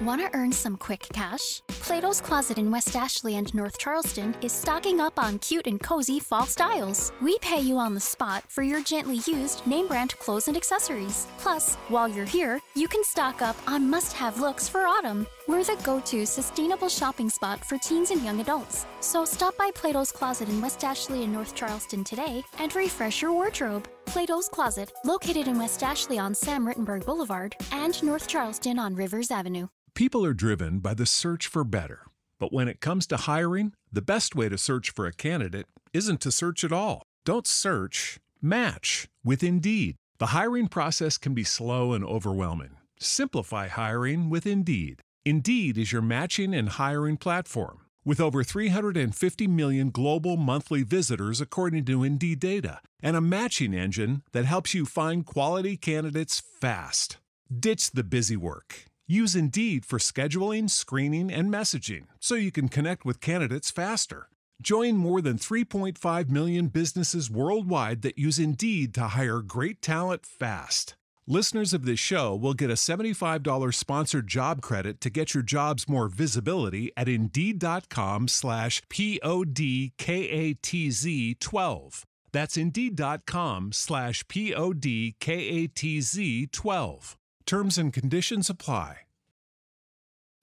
Want to earn some quick cash? Plato's Closet in West Ashley and North Charleston is stocking up on cute and cozy fall styles. We pay you on the spot for your gently used name brand clothes and accessories. Plus, while you're here, you can stock up on must-have looks for autumn. We're the go-to sustainable shopping spot for teens and young adults. So stop by Plato's Closet in West Ashley and North Charleston today and refresh your wardrobe. Plato's Closet, located in West Ashley on Sam Rittenberg Boulevard and North Charleston on Rivers Avenue. People are driven by the search for better. But when it comes to hiring, the best way to search for a candidate isn't to search at all. Don't search, match with Indeed. The hiring process can be slow and overwhelming. Simplify hiring with Indeed. Indeed is your matching and hiring platform. With over 350 million global monthly visitors according to Indeed data, and a matching engine that helps you find quality candidates fast. Ditch the busy work. Use Indeed for scheduling, screening, and messaging so you can connect with candidates faster. Join more than 3.5 million businesses worldwide that use Indeed to hire great talent fast. Listeners of this show will get a $75 sponsored job credit to get your jobs more visibility at Indeed.com/PODKATZ12. That's Indeed.com/PODKATZ12. Terms and conditions apply.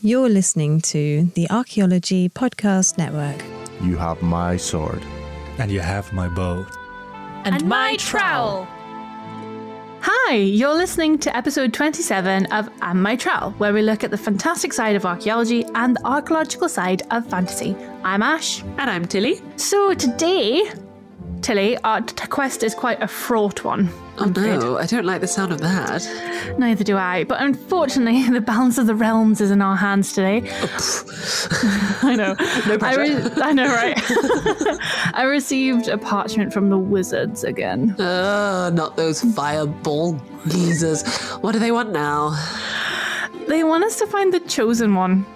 You're listening to the Archaeology Podcast Network. You have my sword. And you have my bow. And my trowel. Hi, you're listening to episode 27 of And My Trowel, where we look at the fantastic side of archaeology and the archaeological side of fantasy. I'm Ash. And I'm Tilly. So today, Tilly, our quest is quite a fraught one. Oh no, I don't like the sound of that. Neither do I, but unfortunately the balance of the realms is in our hands today. I know. No pressure. I know, right? I received a parchment from the wizards again. Not those fireball geezers. What do they want now? They want us to find the chosen one.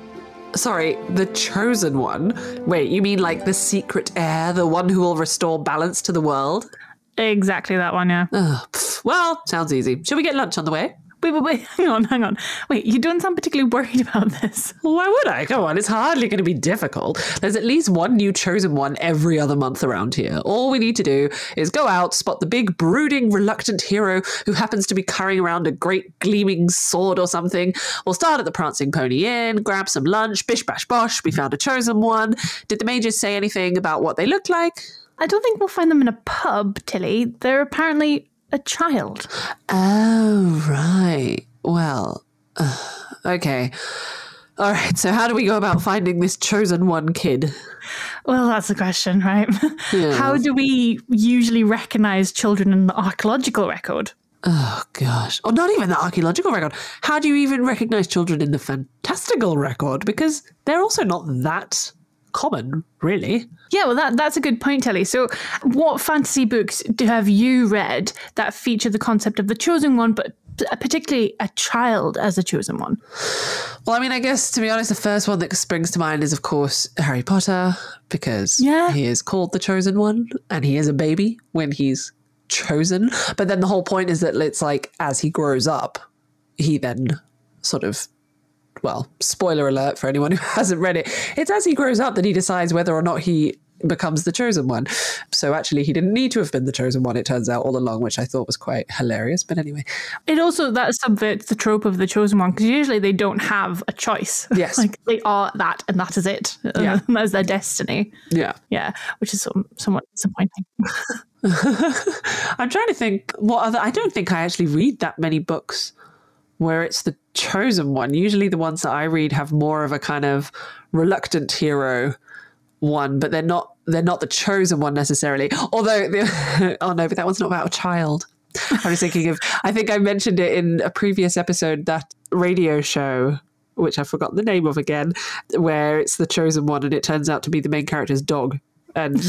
Sorry, the chosen one? Wait, you mean like the secret heir, the one who will restore balance to the world? Exactly that one, yeah. Well, sounds easy. Shall we get lunch on the way? Wait, hang on. Wait, you don't sound particularly worried about this. Why would I? Come on, it's hardly going to be difficult. There's at least one new chosen one every other month around here. All we need to do is go out, spot the big, brooding, reluctant hero who happens to be carrying around a great gleaming sword or something. We'll start at the Prancing Pony Inn, grab some lunch, bish bash bosh, we found a chosen one. Did the mages say anything about what they look like? I don't think we'll find them in a pub, Tilly. They're apparently a child. Oh, right. Well, okay. All right, so how do we go about finding this chosen one kid? Well, that's the question, right? Yeah. How do we usually recognise children in the archaeological record? Oh, gosh. Or not even the archaeological record. How do you even recognise children in the fantastical record? Because they're also not that common, really. Yeah, well, that's a good point, Tilly. So what fantasy books have you read that feature the concept of the chosen one, but particularly a child as a chosen one? Well, I mean, I guess, to be honest, the first one that springs to mind is, of course, Harry Potter, because he is called the chosen one, and he is a baby when he's chosen. But then the whole point is that it's like, as he grows up, he then sort of, well, spoiler alert for anyone who hasn't read it, it's as he grows up that he decides whether or not he becomes the chosen one. So actually he didn't need to have been the chosen one, it turns out, all along, which I thought was quite hilarious. But anyway. It also, that subverts the trope of the chosen one, because usually they don't have a choice. Yes. Like they are that and that is it. Yeah. That's their destiny. Yeah. Yeah, which is somewhat disappointing. I'm trying to think what other, I don't think I actually read that many books where it's the chosen one. Usually the ones that I read have more of a kind of reluctant hero one, but they're not the chosen one necessarily. Although, oh no, but that one's not about a child. I was thinking of, I think I mentioned it in a previous episode, that radio show, which I forgot the name of again, where it's the chosen one and it turns out to be the main character's dog. And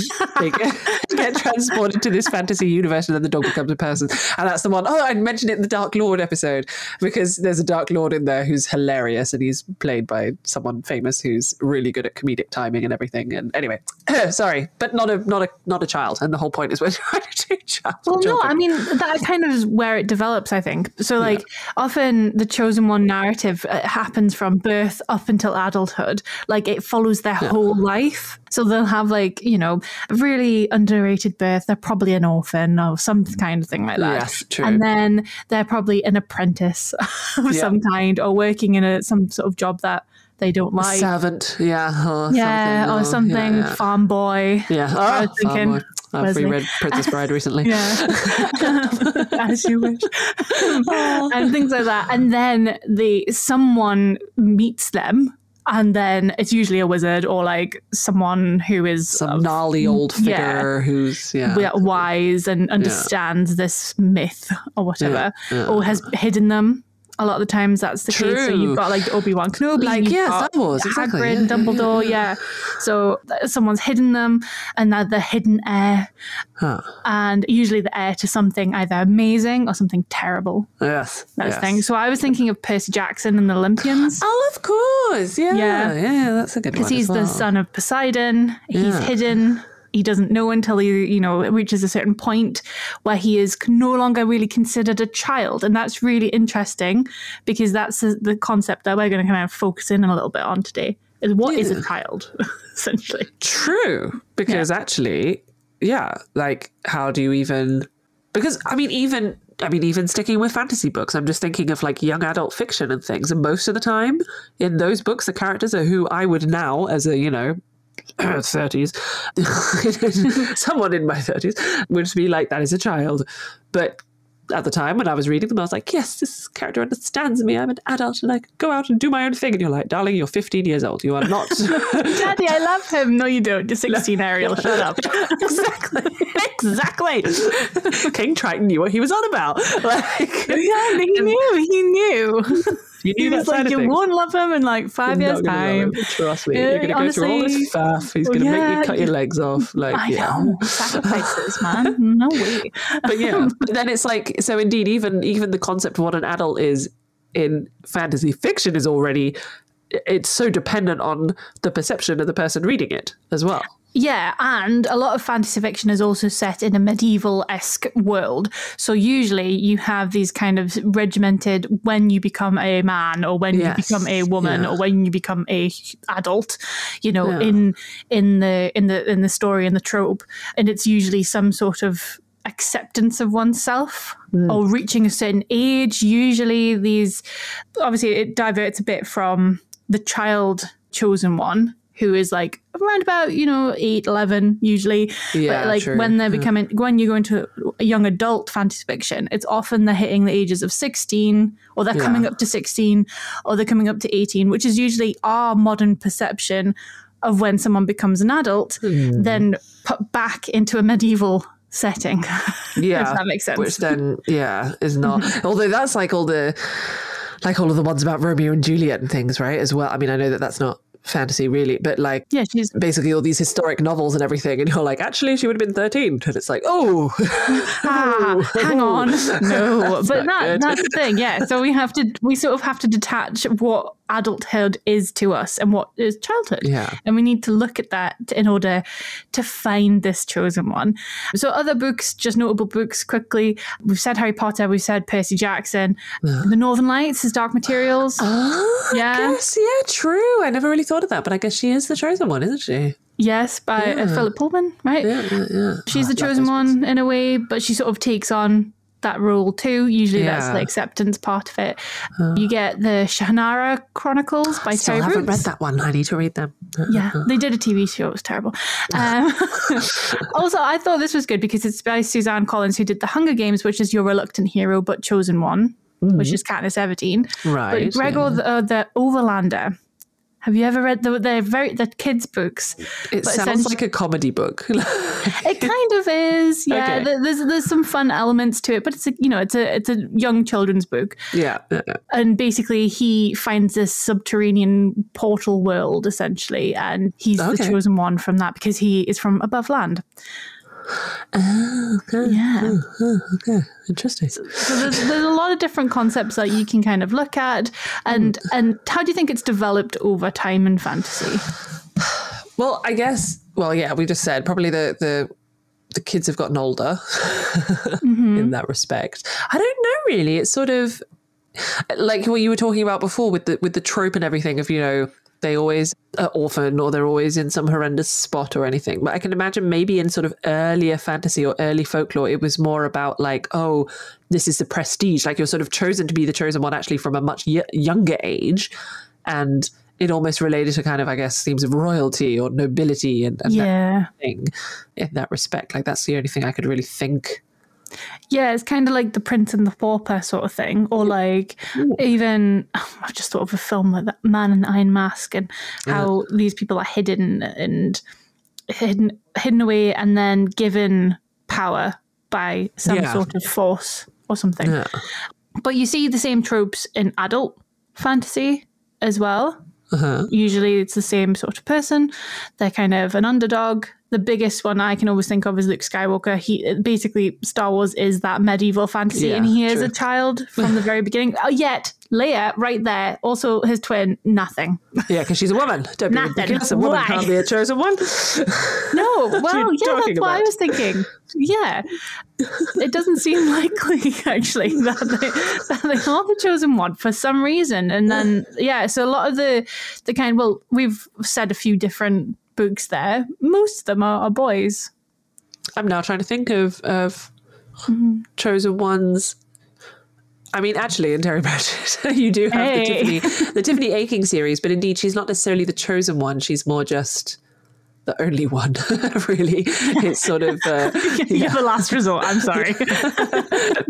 get transported to this fantasy universe, and then the dog becomes a person. And that's the one. Oh, I mentioned it in the Dark Lord episode, because there's a Dark Lord in there who's hilarious, and he's played by someone famous who's really good at comedic timing and everything. And anyway, sorry, but not a child. And the whole point is we're trying to do child. Well, no, I mean, that kind of is where it develops, I think. So, like, often the Chosen One narrative happens from birth up until adulthood. Like, it follows their whole life. So they'll have, like, you know, a really underrated birth. They're probably an orphan or some kind of thing like that. Yes, true. And then they're probably an apprentice of some kind, or working in some sort of job that they don't like. Servant, or something. Farm boy. Yeah. I was thinking, farm boy. I've reread Princess Bride recently. Yeah. As you wish. And things like that. And then someone meets them, and then it's usually a wizard or like someone who is some gnarly old figure who's wise and understands this myth or whatever, or has hidden them. A lot of the times that's the case. So you've got like Obi-Wan Kenobi, like Star Wars, exactly. Hagrid and Dumbledore, So someone's hidden them, and they're the hidden heir, and usually the heir to something either amazing or something terrible. Yes, that's the thing. So I was thinking of Percy Jackson and the Olympians. Oh, of course, yeah, that's a good one. Because he's the son of Poseidon. He's hidden. He doesn't know until he, reaches a certain point where he is no longer really considered a child. And that's really interesting, because that's the concept that we're going to kind of focus in a little bit on today, is what is a child, essentially. True. Because actually, like, how do you even... Because, even sticking with fantasy books, I'm just thinking of like young adult fiction and things. And most of the time in those books, the characters are who I would now, as a, 30s, someone in my 30s would just be like, that is a child. But at the time when I was reading them, I was like, yes, this character understands me. I'm an adult and I can go out and do my own thing. And you're like, darling, you're 15 years old. You are not. Daddy, I love him. No, you don't. You're 16, Ariel. Shut up. Exactly. King Triton knew what he was on about. He knew. He was like, you won't love him in like 5 years' time. Trust me, you're going to go through all this faff. He's going to make you cut your legs off. Like, I know. Sacrifices, man. No way. But but then it's like, so indeed, even the concept of what an adult is in fantasy fiction is already, it's so dependent on the perception of the person reading it as well. Yeah, and a lot of fantasy fiction is also set in a medieval-esque world. So usually you have these kind of regimented when you become a man, or when you become a woman, or when you become a adult, in the story and the trope. And it's usually some sort of acceptance of oneself or reaching a certain age. Usually obviously it diverts a bit from the child chosen one, who is like around about, 8, 11 usually. Yeah, but like true. when they're when you go into a young adult fantasy fiction, it's often they're hitting the ages of 16, or they're coming up to 16, or they're coming up to 18, which is usually our modern perception of when someone becomes an adult, then put back into a medieval setting. Yeah. If that makes sense. Which then, is not. Although that's like all of the ones about Romeo and Juliet and things, right? As well. I mean, I know that that's not fantasy really, but like she's basically all these historic novels and everything, and you're like, actually she would have been 13, and it's like, hang on, no, but that's the thing. So we sort of have to detach what adulthood is to us and what is childhood, and we need to look at that in order to find this chosen one. So other books, just notable books quickly, we've said Harry Potter, we've said Percy Jackson. The Northern Lights is Dark Materials. I guess, true. I never really thought of that, but I guess she is the chosen one, isn't she? Yes, by Phillip Pullman, right? Yeah. She's the chosen one in a way, but she sort of takes on that role too. Usually that's the acceptance part of it. You get the Shannara Chronicles by Terry Brooks. I haven't read that one. I need to read them. They did a TV show. It was terrible. Also, I thought this was good because it's by Suzanne Collins, who did The Hunger Games, which is your reluctant hero but chosen one, which is Katniss Everdeen. Right. But Gregor, the Overlander. Have you ever read the kids' books? It sounds like a comedy book. It kind of is, yeah. Okay. There's some fun elements to it, but it's a young children's book. Yeah. And basically, he finds this subterranean portal world essentially, and he's the chosen one from that because he is from above land. Okay. Yeah. Okay. Interesting. So there's a lot of different concepts that you can kind of look at. And how do you think it's developed over time in fantasy? Well, I guess, we just said probably the kids have gotten older in that respect. I don't know really. It's sort of like what you were talking about before with the trope and everything of, they always are orphan or they're always in some horrendous spot or anything. But I can imagine maybe in sort of earlier fantasy or early folklore, it was more about like, oh, this is the prestige. Like you're sort of chosen to be the chosen one actually from a much younger age. And it almost related to kind of, I guess, themes of royalty or nobility and that kind of thing in that respect. Like that's the only thing I could really think. Yeah, it's kind of like the Prince and the Pauper sort of thing, or like even I've just thought of a film like that Man in the Iron Mask, and how these people are hidden away and then given power by some sort of force or something. Yeah. But you see the same tropes in adult fantasy as well. Usually it's the same sort of person. They're kind of an underdog. The biggest one I can always think of is Luke Skywalker. Basically, Star Wars is that medieval fantasy, and he is a child from the very beginning. Yet Leia, right there, also his twin, nothing. Yeah, because she's a woman. Don't be ridiculous. A woman can't be a chosen one. No, well, yeah, that's what I was thinking. Yeah, it doesn't seem likely actually that they are the chosen one for some reason. And then so a lot of the kind. Well, we've said a few different books there. Most of them are boys. I'm now trying to think of chosen ones. I mean, actually, in Terry Pratchett, you do have the Tiffany Aching series, but indeed, she's not necessarily the chosen one. She's more just the only one, really. It's sort of... You're the last resort, I'm sorry.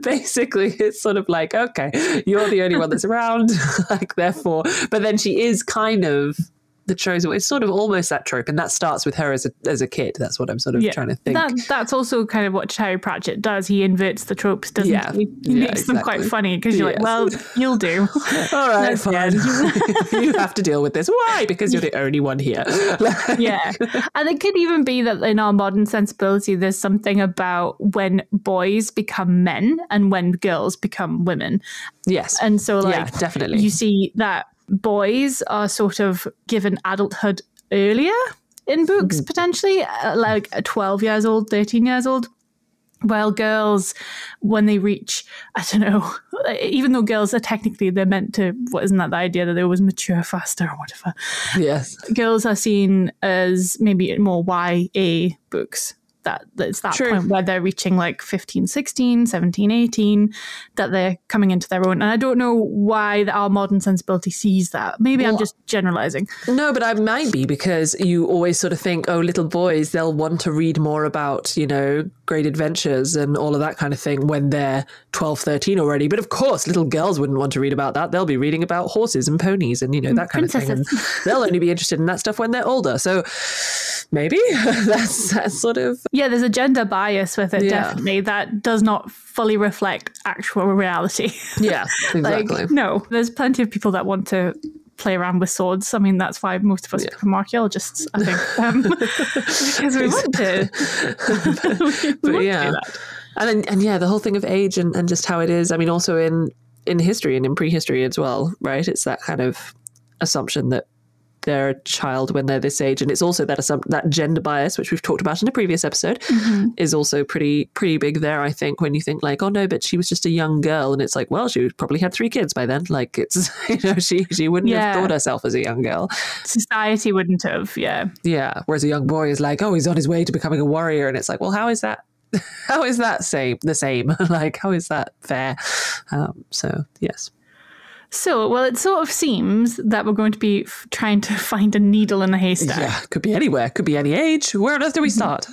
Basically, it's sort of like, okay, you're the only one that's around, like, therefore... But then she is kind of the chosen. It's sort of almost that trope, and that starts with her as a kid. That's what I'm sort of trying to think. That's also kind of what Terry Pratchett does. He inverts the tropes, doesn't he? He makes them quite funny because you're like, well, you'll do. All right, fine. You have to deal with this. Why? Because you're the only one here. Yeah. And it could even be that in our modern sensibility, there's something about when boys become men and when girls become women. Yes. And so like, definitely. You see that boys are sort of given adulthood earlier in books, potentially, like 12 years old, 13 years old. While girls, when they reach, I don't know, even though girls are technically, they're meant to, isn't that the idea that they always mature faster or whatever? Yes. Girls are seen as maybe more YA books. It's that point where they're reaching like 15, 16, 17, 18, that they're coming into their own. And I don't know why our modern sensibility sees that. Maybe I'm just generalizing. No, but I might be, because you always sort of think, oh, little boys, they'll want to read more about, great adventures and all of that kind of thing when they're 12, 13 already. But of course, little girls wouldn't want to read about that. They'll be reading about horses and ponies and, that kind of thing. And they'll only be interested in that stuff when they're older. So maybe that's sort of... Yeah, there's a gender bias with it, definitely, that does not fully reflect actual reality. Yeah, exactly. No, there's plenty of people that want to play around with swords. I mean, that's why most of us become archaeologists, I think. Because we want to. we want to do that. And then, the whole thing of age and just how it is. I mean, also in history and in prehistory as well, right? It's that kind of assumption that they're a child when they're this age, and it's also that gender bias, which we've talked about in a previous episode, is also pretty big there. I think when you think like, oh no, but she was just a young girl, and it's like, well, she probably had 3 kids by then. Like it's she wouldn't have thought herself as a young girl. Society wouldn't have, yeah. Whereas a young boy is like, oh, he's on his way to becoming a warrior, and it's like, well, how is that? How is that the same? Like, how is that fair? So yes. So, well, it sort of seems that we're going to be trying to find a needle in a haystack. Yeah, could be anywhere. Could be any age. Where on earth do we start?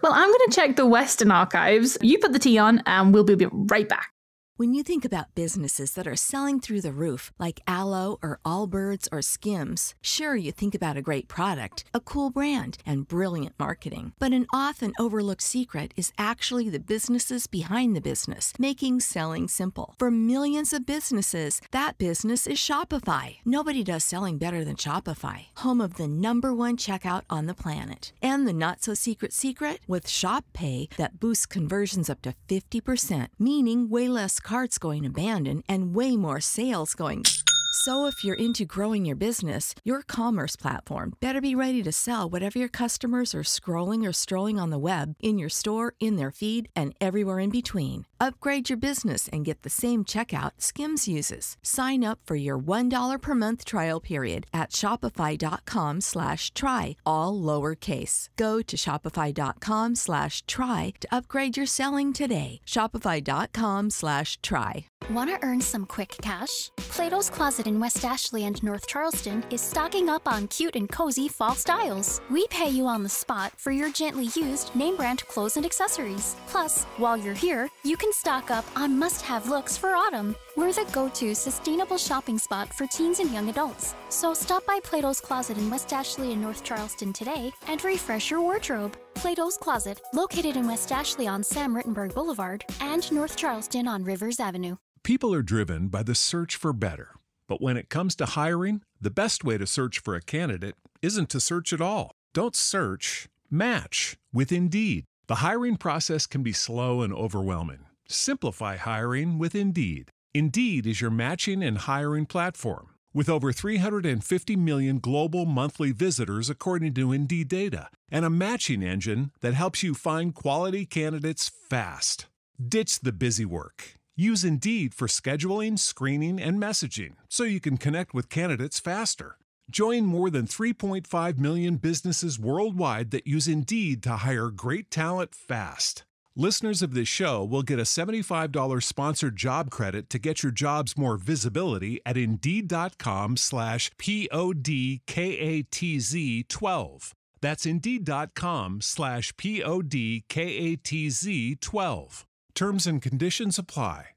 Well, I'm going to check the Western archives. You put the tea on and we'll be right back. When you think about businesses that are selling through the roof, like Aloe or Allbirds or Skims, sure, you think about a great product, a cool brand, and brilliant marketing. But an often overlooked secret is actually the businesses behind the business, making selling simple. For millions of businesses, that business is Shopify. Nobody does selling better than Shopify, home of the #1 checkout on the planet. And the not-so-secret secret? With Shop Pay that boosts conversions up to 50%, meaning way less carts going abandoned and way more sales going. So if you're into growing your business, your commerce platform better be ready to sell whatever your customers are scrolling or strolling on the web, in your store, in their feed, and everywhere in between. Upgrade your business and get the same checkout Skims uses. Sign up for your $1 per month trial period at shopify.com/try, all lowercase. Go to shopify.com/try to upgrade your selling today. Shopify.com/try. Want to earn some quick cash? Plato's Closet in West Ashley and North Charleston is stocking up on cute and cozy fall styles. We pay you on the spot for your gently used name brand clothes and accessories. Plus, while you're here, you can stock up on must-have looks for autumn. We're the go-to sustainable shopping spot for teens and young adults. So stop by Plato's Closet in West Ashley and North Charleston today and refresh your wardrobe. Plato's Closet, located in West Ashley on Sam Rittenberg Boulevard and North Charleston on Rivers Avenue. People are driven by the search for better. But when it comes to hiring, the best way to search for a candidate isn't to search at all. Don't search, match with Indeed. The hiring process can be slow and overwhelming. Simplify hiring with Indeed. Indeed is your matching and hiring platform. With over 350 million global monthly visitors according to Indeed data, and a matching engine that helps you find quality candidates fast. Ditch the busy work. Use Indeed for scheduling, screening, and messaging so you can connect with candidates faster. Join more than 3.5 million businesses worldwide that use Indeed to hire great talent fast. Listeners of this show will get a $75 sponsored job credit to get your jobs more visibility at Indeed.com/PODKATZ12. That's Indeed.com/PODKATZ12. Terms and conditions apply.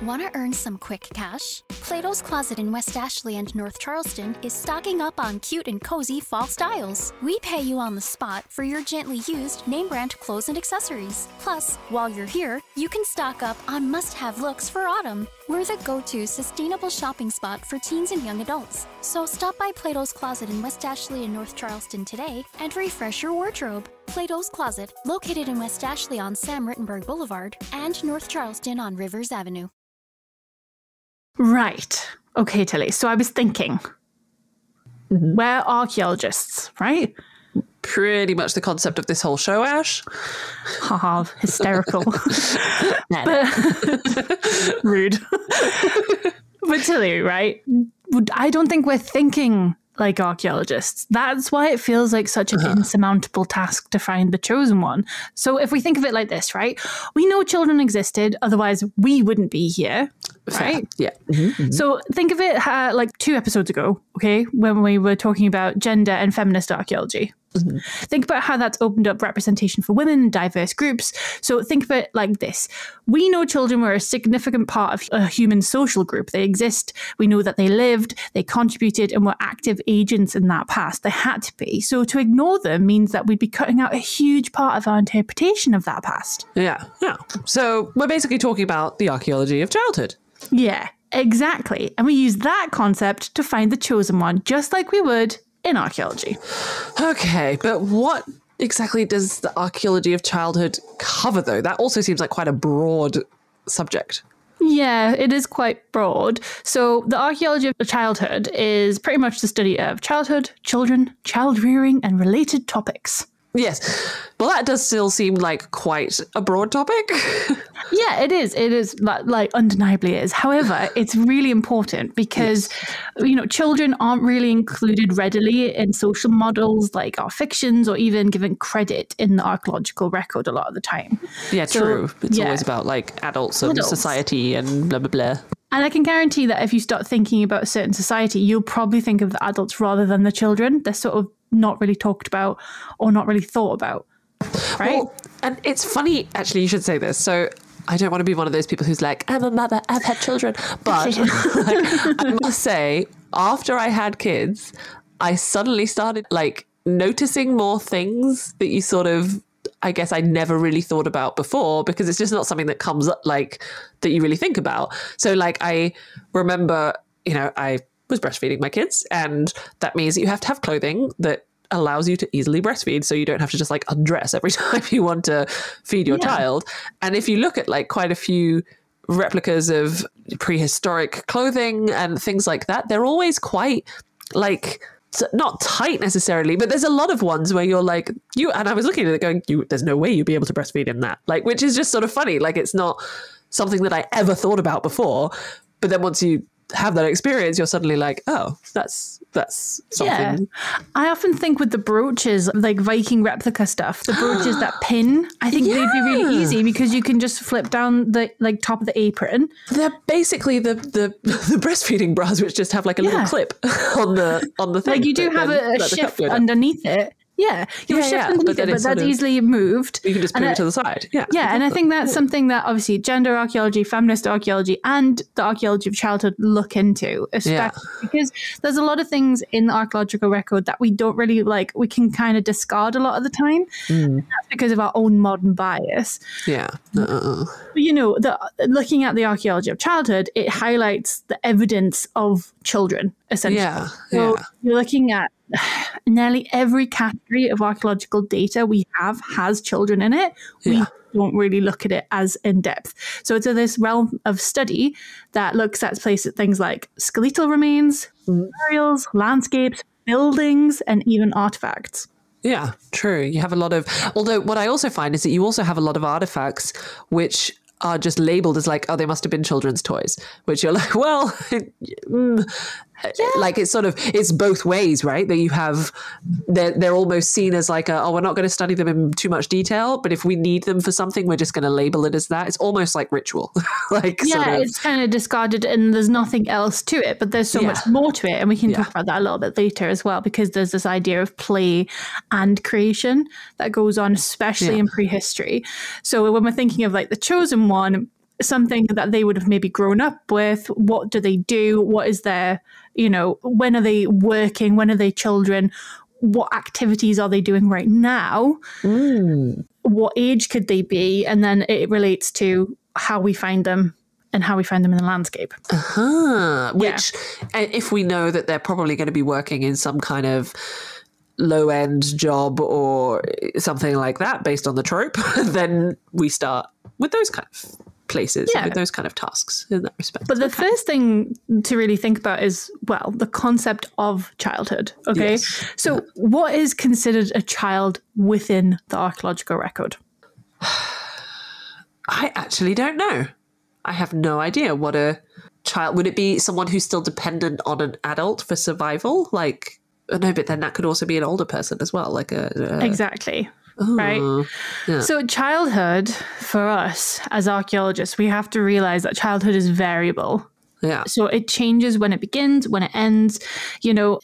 Want to earn some quick cash? Plato's Closet in West Ashley and North Charleston is stocking up on cute and cozy fall styles. We pay you on the spot for your gently used name brand clothes and accessories. Plus, while you're here, you can stock up on must-have looks for autumn. We're the go-to sustainable shopping spot for teens and young adults. So stop by Plato's Closet in West Ashley and North Charleston today and refresh your wardrobe. Plato's Closet, located in West Ashley on Sam Rittenberg Boulevard and North Charleston on Rivers Avenue. Right. Okay, Tilly. So I was thinking, we're archaeologists, right? Pretty much the concept of this whole show, Ash. Haha, hysterical. Rude. But Tilly, right? I don't think we're thinking like archaeologists. That's why it feels like such an insurmountable task to find the chosen one. So if we think of it like this, right? We know children existed, otherwise we wouldn't be here, right? Yeah. So think of it like 2 episodes ago, okay, when we were talking about gender and feminist archaeology. Think about how that's opened up representation for women in diverse groups. So think of it like this. We know children were a significant part of a human social group. They exist. We know that they lived, they contributed, and were active agents in that past. They had to be. So to ignore them means that we'd be cutting out a huge part of our interpretation of that past. Yeah. So we're basically talking about the archaeology of childhood. Yeah, exactly. And we use that concept to find the chosen one, just like we would in archaeology. Okay, but what exactly does the archaeology of childhood cover, though? That also seems like quite a broad subject. Yeah, it is quite broad. So the archaeology of childhood is pretty much the study of childhood, children, child rearing, and related topics. Yes. Well, that does still seem like quite a broad topic. Yeah, it is. It is, like undeniably is. However, it's really important because, you know, children aren't really included readily in social models like our fictions or even given credit in the archaeological record a lot of the time. Yeah, true. It's always about like adults and society and blah, blah, blah. And I can guarantee that if you start thinking about a certain society, you'll probably think of the adults rather than the children. They're sort of not really talked about or not really thought about, right? Well, and it's funny, actually, you should say this. So I don't want to be one of those people who's like, I'm a mother, I've had children. But I must say, after I had kids, I suddenly started like noticing more things that you sort of, I guess I never really thought about before, because it's just not something that comes up like that you really think about. So like I remember, I was breastfeeding my kids, and that means that you have to have clothing that allows you to easily breastfeed, so you don't have to just like undress every time you want to feed your child. And if you look at like quite a few replicas of prehistoric clothing and things like that, they're always quite like not tight necessarily, but there's a lot of ones where you're like, and I was looking at it going, there's no way you'd be able to breastfeed in that, like, which is just sort of funny. Like, it's not something that I ever thought about before, but then once you have that experience, you're suddenly like, oh, that's something. Yeah. I often think with the brooches, like Viking replica stuff, the brooches that pin, I think they'd be really easy because you can just flip down the like top of the apron. They're basically the breastfeeding bras, which just have like a little clip on the thing. Like you do have a shift underneath it. Yeah, you have a shift underneath it, but that's easily moved. You can just move it to the side. Yeah. Yeah, and I think that's something that obviously gender archaeology, feminist archaeology, and the archaeology of childhood look into, especially because there's a lot of things in the archaeological record that we don't really like, we can kind of discard a lot of the time. That's because of our own modern bias. Yeah. Looking at the archaeology of childhood, it highlights the evidence of children, essentially. So you're looking at nearly every category of archaeological data we have has children in it. We don't really look at it as in depth. So it's this realm of study that looks at things like skeletal remains, burials, landscapes, buildings, and even artifacts. Yeah, true. You have a lot of, although what I also find is that you also have a lot of artifacts which are just labeled as like, oh, they must have been children's toys, which you're like, well, like it's both ways, right? That you have, they're almost seen as like, we're not going to study them in too much detail, but if we need them for something, we're just going to label it as that. It's almost like ritual. It's kind of discarded and there's nothing else to it, but there's so much more to it. And we can talk about that a little bit later as well, because there's this idea of play and creation that goes on, especially in prehistory. So when we're thinking of like the chosen one, something that they would have maybe grown up with, what do they do? What is their, when are they working? When are they children? What activities are they doing right now? What age could they be? And then it relates to how we find them and how we find them in the landscape. Which, if we know that they're probably going to be working in some kind of low-end job or something like that based on the trope, then we start with those kind of places, with those kind of tasks in that respect. But the first thing to really think about is, well, the concept of childhood. Okay. Yes. So what is considered a child within the archaeological record? I actually don't know. I have no idea what a child, would it be someone who's still dependent on an adult for survival? Like, no, but then that could also be an older person as well. Like exactly. Right. Yeah. So childhood for us as archaeologists, we have to realize that childhood is variable. Yeah. So it changes when it begins, when it ends.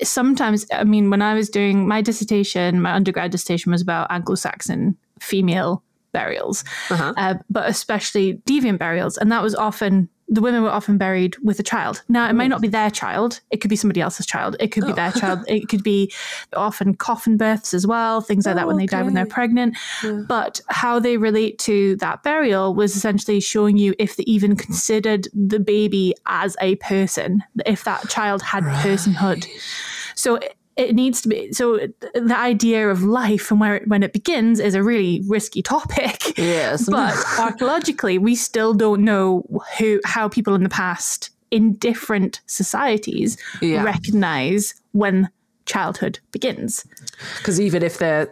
Sometimes, I mean, when I was doing my dissertation, my undergrad dissertation was about Anglo-Saxon female burials, but especially deviant burials. And that was often, the women were often buried with a child. Now, it might not be their child. It could be somebody else's child. It could be their child. It could be often coffin births as well, things like that when they die when they're pregnant. Yeah. But how they relate to that burial was essentially showing you if they even considered the baby as a person, if that child had personhood. So it needs to be, so the idea of life and when it begins is a really risky topic. Yes. But archaeologically, we still don't know how people in the past in different societies recognize when childhood begins. Because even if they're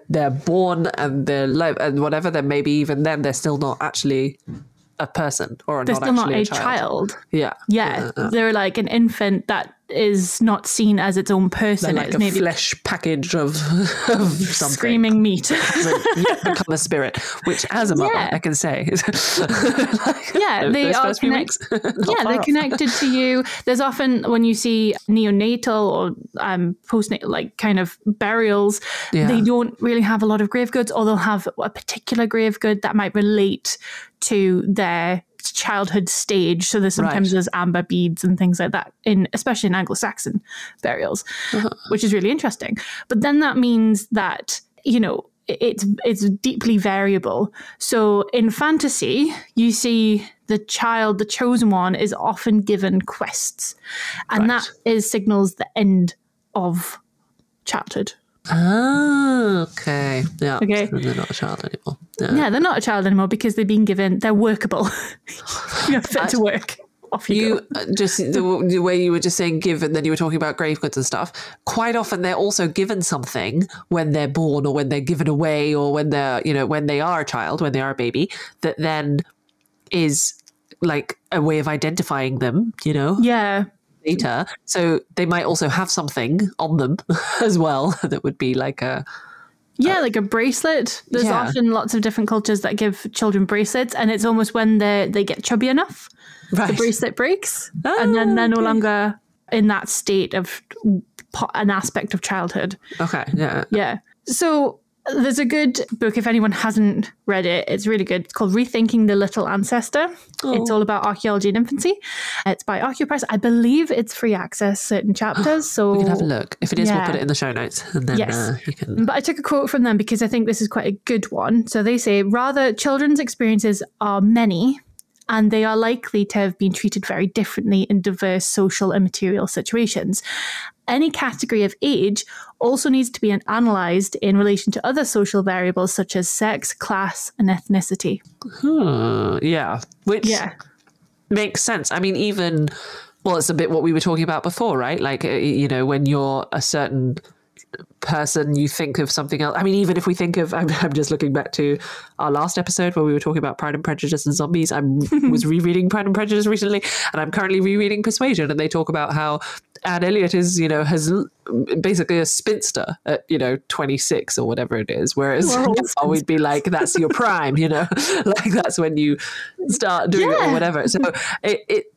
born and they're and whatever, then maybe even then they're still not actually a person or they're not still actually not a child. Yeah. They're like an infant that is not seen as its own person. They're like it's a maybe flesh package of something. Screaming meat. Become a spirit, which as a mother, I can say. They are they're connected to you. There's often, when you see neonatal or postnatal, like kind of burials, they don't really have a lot of grave goods, or they'll have a particular grave good that might relate to their childhood stage. So there's amber beads and things like that, especially in Anglo-Saxon burials, which is really interesting. But then that means that, you know, it's deeply variable. So in fantasy, you see the child, the chosen one, is often given quests, and that signals the end of childhood. Oh, okay. Yeah. Okay. So they're not a child anymore. Yeah, they're not a child anymore because they've been given, they're workable. You're fit to work. Off you go. Just the way you were just saying give, and then you were talking about grave goods and stuff. Quite often they're also given something when they're born, or when they're given away, or when they're, you know, when they are a child, when they are a baby, that then is like a way of identifying them, you know? Yeah. Later. So they might also have something on them as well that would be like a... like a bracelet. There's often lots of different cultures that give children bracelets, and it's almost when they get chubby enough, the bracelet breaks, and then they're no longer in that state of an aspect of childhood. Okay, yeah. Yeah. So there's a good book, if anyone hasn't read it, it's really good. It's called Rethinking the Little Ancestor. It's all about archaeology and infancy. It's by Archaeopress. I believe it's free access, certain chapters. So we can have a look. If it is, we'll put it in the show notes. And then you can... But I took a quote from them because I think this is quite a good one. So they say, rather, children's experiences are many, and they are likely to have been treated very differently in diverse social and material situations. Any category of age also needs to be analysed in relation to other social variables such as sex, class, and ethnicity. Which makes sense. I mean, even, well, it's a bit what we were talking about before, right? Like, you know, when you're a certain person, you think of something else. I mean, even if we think of, I'm just looking back to our last episode where we were talking about Pride and Prejudice and zombies. I was rereading Pride and Prejudice recently, and I'm currently rereading Persuasion, and they talk about how Anne Elliot is, you know, has basically a spinster at, you know, 26 or whatever it is. Whereas now we'd be like, that's your prime, you know, like that's when you start doing it or whatever. So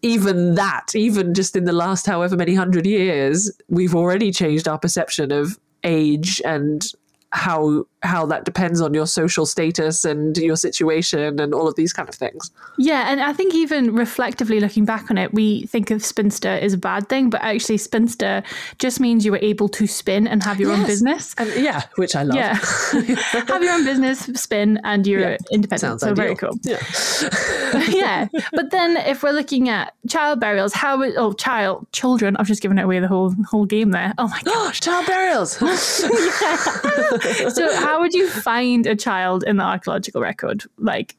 even just in the last however many 100 years, we've already changed our perception of age and how that depends on your social status and your situation and all of these kind of things. Yeah, and I think even reflectively looking back on it, we think of spinster as a bad thing, but actually spinster just means you were able to spin and have your own business. And which I love. Yeah. Have your own business, spin, and you're independent. Sounds so ideal. very cool. Yeah. Yeah. But then if we're looking at child burials, children, I've just given away the whole game there. Oh my gosh. Child burials. So how would you find a child in the archaeological record? Like,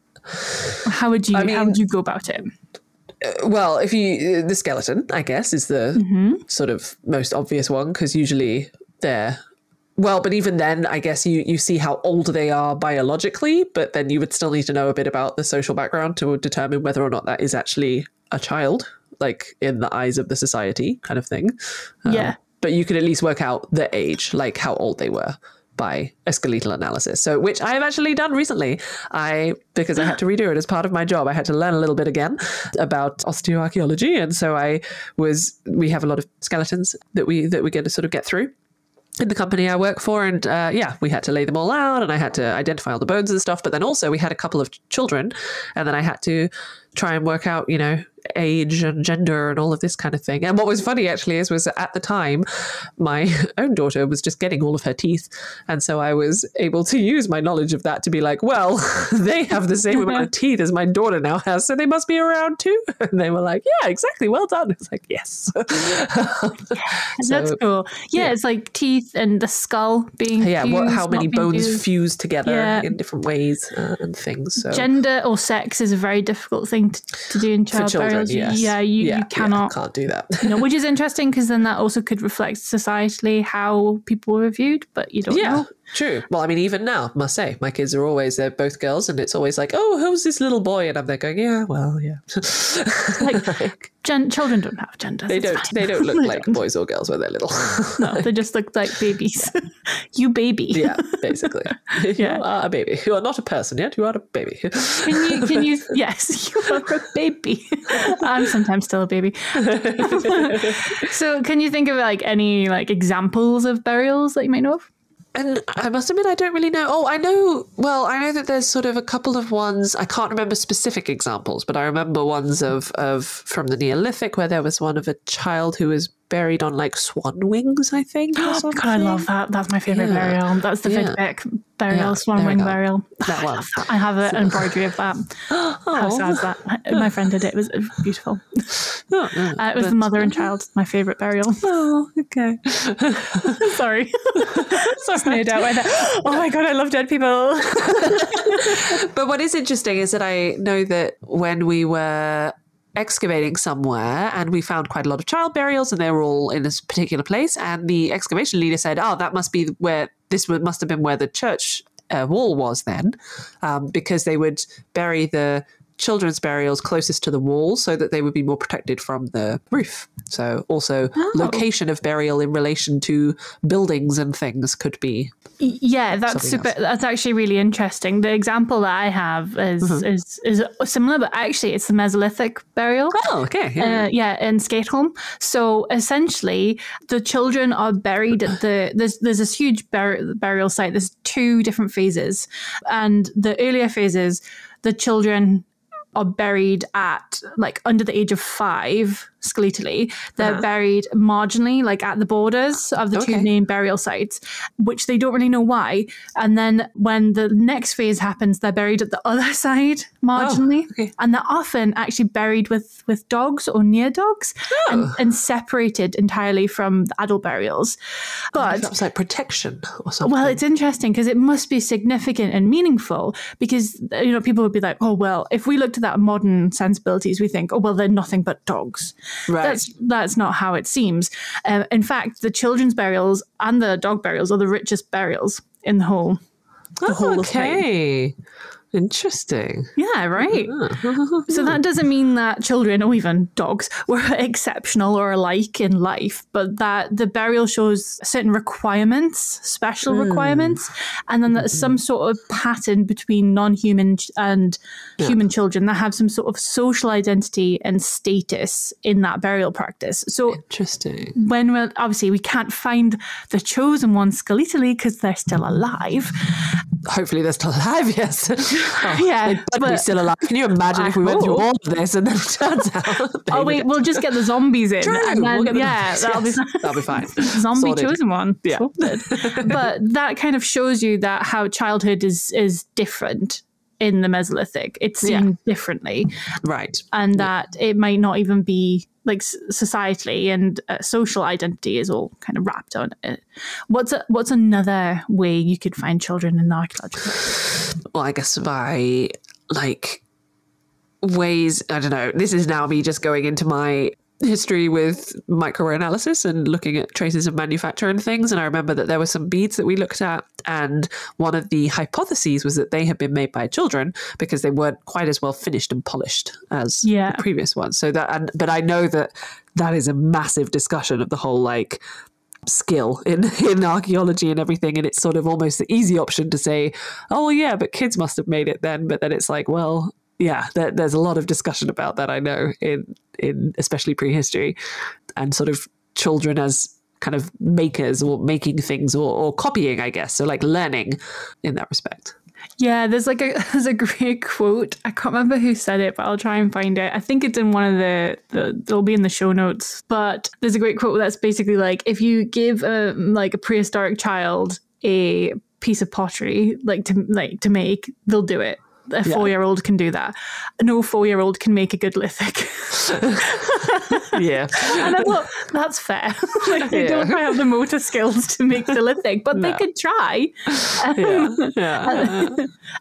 how would you go about it? Well, the skeleton, I guess, is the sort of most obvious one, because usually they're, well, but even then, I guess you see how old they are biologically, but then you would still need to know a bit about the social background to determine whether or not that is actually a child, like in the eyes of the society kind of thing. But you could at least work out the age, like how old they were, by a skeletal analysis. So, which I have actually done recently. Because I had to redo it as part of my job. I had to learn a little bit again about osteoarchaeology. And so we have a lot of skeletons that we get to sort of get through in the company I work for. And we had to lay them all out, and I had to identify all the bones and stuff. But then also we had a couple of children, and then I had to try and work out, you know, age and gender and all of this kind of thing. And what was funny actually was at the time, my own daughter was just getting all of her teeth. And so I was able to use my knowledge of that to be like, well, they have the same amount of teeth as my daughter now has, so they must be around too. And they were like, yeah, exactly. Well done. It's like, yes. That's cool. Yeah, it's like teeth and the skull being fused, how many bones fuse together in different ways and things. So gender or sex is a very difficult thing to do in child burials. Yes. You cannot. Can't do that. Which is interesting, because then that also could reflect societally how people were viewed, but you don't know. True. Well, I mean, even now, must say, my kids are always, they're both girls, and it's always like, oh, who's this little boy? And I'm there going, yeah, well, yeah. Like, children don't have genders. They don't look like boys or girls when they're little. No, they just look like babies. You baby. Yeah, basically. Yeah. You are a baby. You are not a person yet. You are a baby. Can you? Yes, you are a baby. I'm sometimes still a baby. So, can you think of like any like examples of burials that you might know of? And I must admit, I don't really know. Oh, I know that there's sort of a couple of ones. I can't remember specific examples, but I remember ones of from the Neolithic where there was one of a child who was buried on like swan wings, I think. Or something. God, I love that. That's my favourite burial. That's the Fidbeck burial, swan wing burial. That one. I have an embroidery of that. How sad is that? My friend did it. It was beautiful. It was the mother and child, my favourite burial. Oh, okay. Sorry. No doubt. Oh my God, I love dead people. But what is interesting is that I know that when we were excavating somewhere and we found quite a lot of child burials and they were all in this particular place, and the excavation leader said, oh, that must be where must have been where the church wall was then, because they would bury the children's burials closest to the wall so that they would be more protected from the roof. So also location of burial in relation to buildings and things could be. Yeah, that's actually really interesting. The example that I have is similar, but actually it's the Mesolithic burial. Oh, okay. In Skateholm. So essentially the children are buried at there's this huge burial site. There's 2 different phases. And the earlier phases, the children are buried at like under the age of 5 skeletally. They're buried marginally, like at the borders of the 2 main burial sites, which they don't really know why. And then when the next phase happens, they're buried at the other side marginally. Oh, okay. And they're often actually buried with dogs or near dogs and separated entirely from the adult burials. But that was like protection or something. Well, it's interesting because it must be significant and meaningful because, people would be like, oh, well, if we looked at that modern sensibilities, we think, oh, well, they're nothing but dogs. Right. That's not how it seems. In fact, the children's burials and the dog burials are the richest burials in the whole of Spain. Interesting. Yeah, right. So that doesn't mean that children or even dogs were exceptional or alike in life, but that the burial shows certain requirements, special requirements, and then there's some sort of pattern between non-human and human children that have some sort of social identity and status in that burial practice. So interesting. When we can't find the chosen ones skeletally because they're still alive. Hopefully they're still alive, yes. Yeah, they'd be still alive. Can you imagine if we went through all of this and then it turns out? We'll just get the zombies in. True. And then, that'll be fine. Zombie chosen one. Yeah. But that kind of shows you that how childhood is different in the Mesolithic. It's seen differently. Right. And that it might not even be like societally and social identity is all kind of wrapped on it. What's another way you could find children in the archaeological? Well, I guess by like ways, I don't know. This is now me just going into my history with microanalysis and looking at traces of manufacture and things. And I remember that there were some beads that we looked at, and one of the hypotheses was that they had been made by children because they weren't quite as well finished and polished as the previous ones. So but I know that is a massive discussion of the whole like skill in archaeology and everything, and it's sort of almost the easy option to say, oh yeah, but kids must have made it then. But then it's like, well, yeah, there's a lot of discussion about that, I know, in especially prehistory, and sort of children as kind of makers or making things or copying, I guess. So like learning in that respect. Yeah, there's a great quote. I can't remember who said it, but I'll try and find it. I think it's in one of it'll be in the show notes. But there's a great quote that's basically like, if you give a prehistoric child a piece of pottery to make, they'll do it. A 4-year-old can do that. No 4-year-old can make a good lithic. Yeah. And I thought, that's fair. They don't quite have the motor skills to make the lithic, but they could try.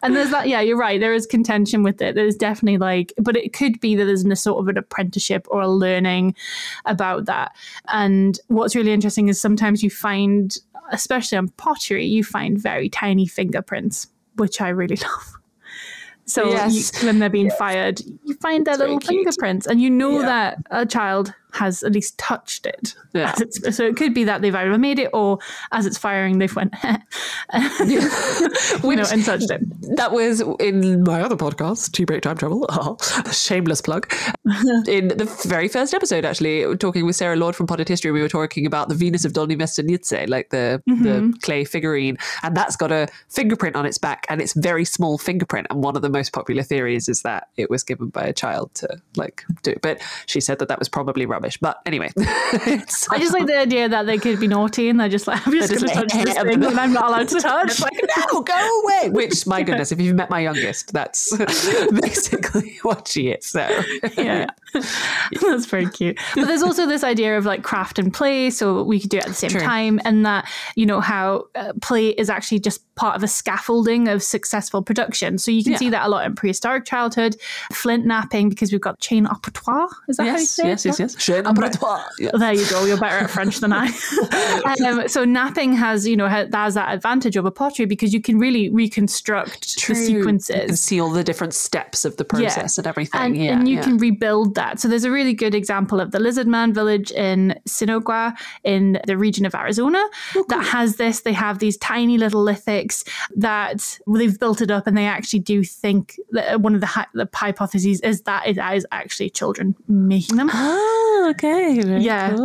And there's that, you're right. There is contention with it. There's definitely but it could be that there's a sort of an apprenticeship or a learning about that. And what's really interesting is sometimes you find especially on pottery, you find very tiny fingerprints, which I really love. So when they're being fired, you find their little fingerprints, and you know that a child has at least touched it. Yeah. So it could be that they've either made it, or as it's firing, they've went and touched it. That was in my other podcast, Too Break Time Travel. Shameless plug. In the very first episode, actually, talking with Sarah Lord from Potted History, we were talking about the Venus of Dolní Městonice, like the clay figurine, and that's got a fingerprint on its back, and it's a very small fingerprint. And one of the most popular theories is that it was given by a child to do. But she said that was probably rubbish. But anyway, I just like the idea that they could be naughty and they're just like, I'm just going to touch this thing and I'm not allowed to touch. It's like, no, go away. Which, my goodness, if you've met my youngest, that's basically what she is. So yeah. That's very cute. But there's also this idea of like craft and play, so we could do it at the same time, and that, you know, how play is actually just part of a scaffolding of successful production. So you can see that a lot in prehistoric childhood, flint napping, because we've got chain abattoir. Is that how you say it? Yes. Chain abattoir. Yeah. There you go. You're better at French than I. So napping has that advantage over pottery, because you can really reconstruct the sequences. You can see all the different steps of the process and everything. And you can rebuild that. So there's a really good example of the Lizard Man village in Sinagua in the region of Arizona that has this. They have these tiny little lithics that they've built it up, and they actually do think that one of the hypotheses is that it is actually children making them. Oh, okay. Very cool. Yeah.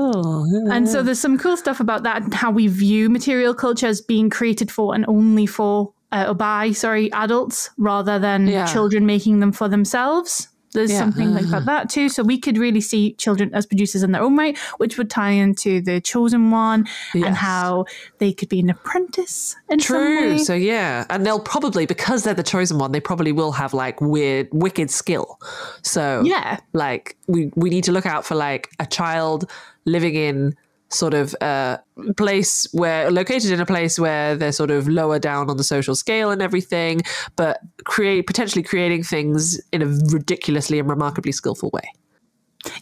And so there's some cool stuff about that and how we view material culture as being created for and only for by adults rather than children making them for themselves. There's something like that too. So we could really see children as producers in their own right, which would tie into the Chosen One and how they could be an apprentice in some way. So and they'll probably, because they're the Chosen One, they probably will have like wicked skill. So like we need to look out for like a child living in sort of located in a place where they're sort of lower down on the social scale and everything, but potentially creating things in a ridiculously and remarkably skillful way.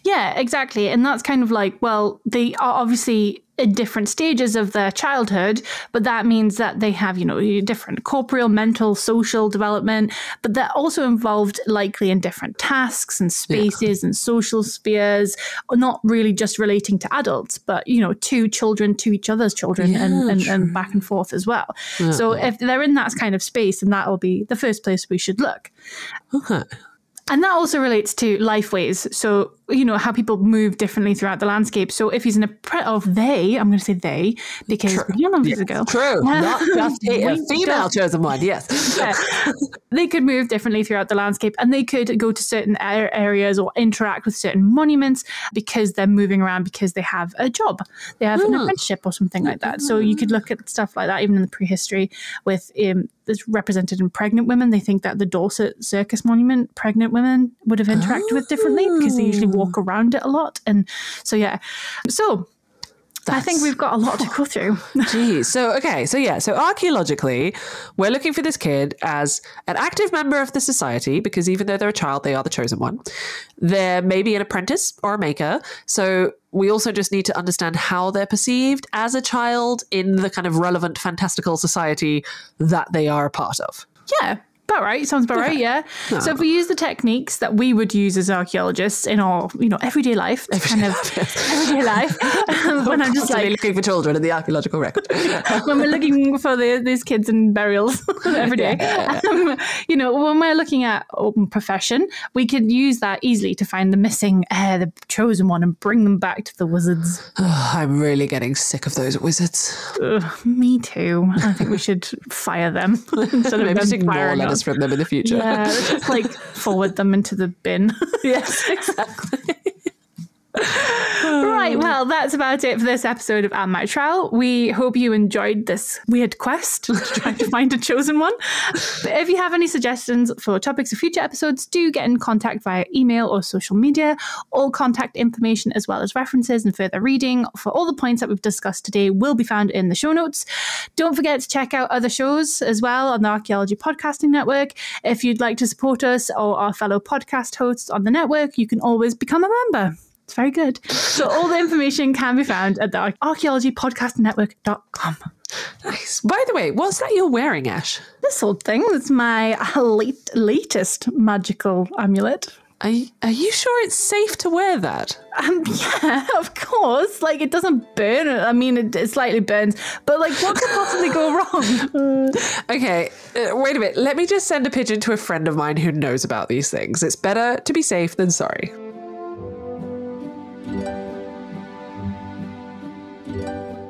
Yeah, exactly. And that's kind of like, well, they are obviously in different stages of their childhood, but that means that they have, different corporeal, mental, social development, but they're also involved likely in different tasks and spaces and social spheres, not really just relating to adults, but, to children, to each other's children and back and forth as well. Yeah. So if they're in that kind of space, then that will be the first place we should look. Okay. And that also relates to lifeways. So, how people move differently throughout the landscape. So if he's I'm going to say they, because we don't know if he's a girl. True. Not just a female chosen one, yes. They could move differently throughout the landscape, and they could go to certain areas or interact with certain monuments because they're moving around, because they have a job. They have an apprenticeship or something like that. So you could look at stuff like that, even in the prehistory, with it's represented in pregnant women. They think that the Dorset Circus Monument, pregnant women would have interacted with differently because they usually walk around it a lot. And so, I think we've got a lot to go through. Geez. So archaeologically, we're looking for this kid as an active member of the society, because even though they're a child, they are the chosen one. They're maybe an apprentice or a maker. So we also just need to understand how they're perceived as a child in the kind of relevant fantastical society that they are a part of. Yeah. About right. Sounds about right, yeah. No. So if we use the techniques that we would use as archaeologists in our, everyday life, everyday life, when I'm just like looking for children in the archaeological record, when we're looking for these kids in burials every day, when we're looking at open profession, we could use that easily to find the missing, the chosen one, and bring them back to the wizards. Oh, I'm really getting sick of those wizards. Me too. I think we should fire them instead of maybe just ignore letters from them in the future. Yeah, just forward them into the bin. Yes, exactly. Right, well, that's about it for this episode of And My Trowel. We hope you enjoyed this weird quest to try to find a chosen one. But if you have any suggestions for topics of future episodes, do get in contact via email or social media. All contact information, as well as references and further reading for all the points that we've discussed today, will be found in the show notes. Don't forget to check out other shows as well on the Archaeology Podcasting Network. If you'd like to support us or our fellow podcast hosts on the network, you can always become a member. It's very good. So all the information can be found at the archaeologypodcastnetwork.com. Nice. By the way, what's that you're wearing, Ash? This old thing is my latest magical amulet. Are you sure it's safe to wear that? Yeah, of course. Like, it doesn't burn. I mean, it slightly burns. But, like, what could possibly go wrong? Okay, wait a minute. Let me just send a pigeon to a friend of mine who knows about these things. It's better to be safe than sorry.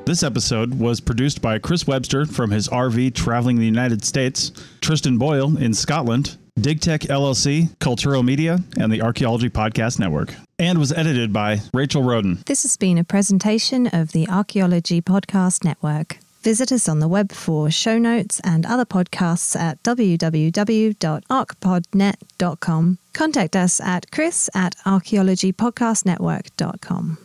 This episode was produced by Chris Webster from his RV traveling the United States, Tristan Boyle in Scotland, DigTech LLC, Cultural Media, and the Archaeology Podcast Network, and was edited by Rachel Roden. This has been a presentation of the Archaeology Podcast Network. Visit us on the web for show notes and other podcasts at www.archpodnet.com. Contact us at chris@archaeologypodcastnetwork.com.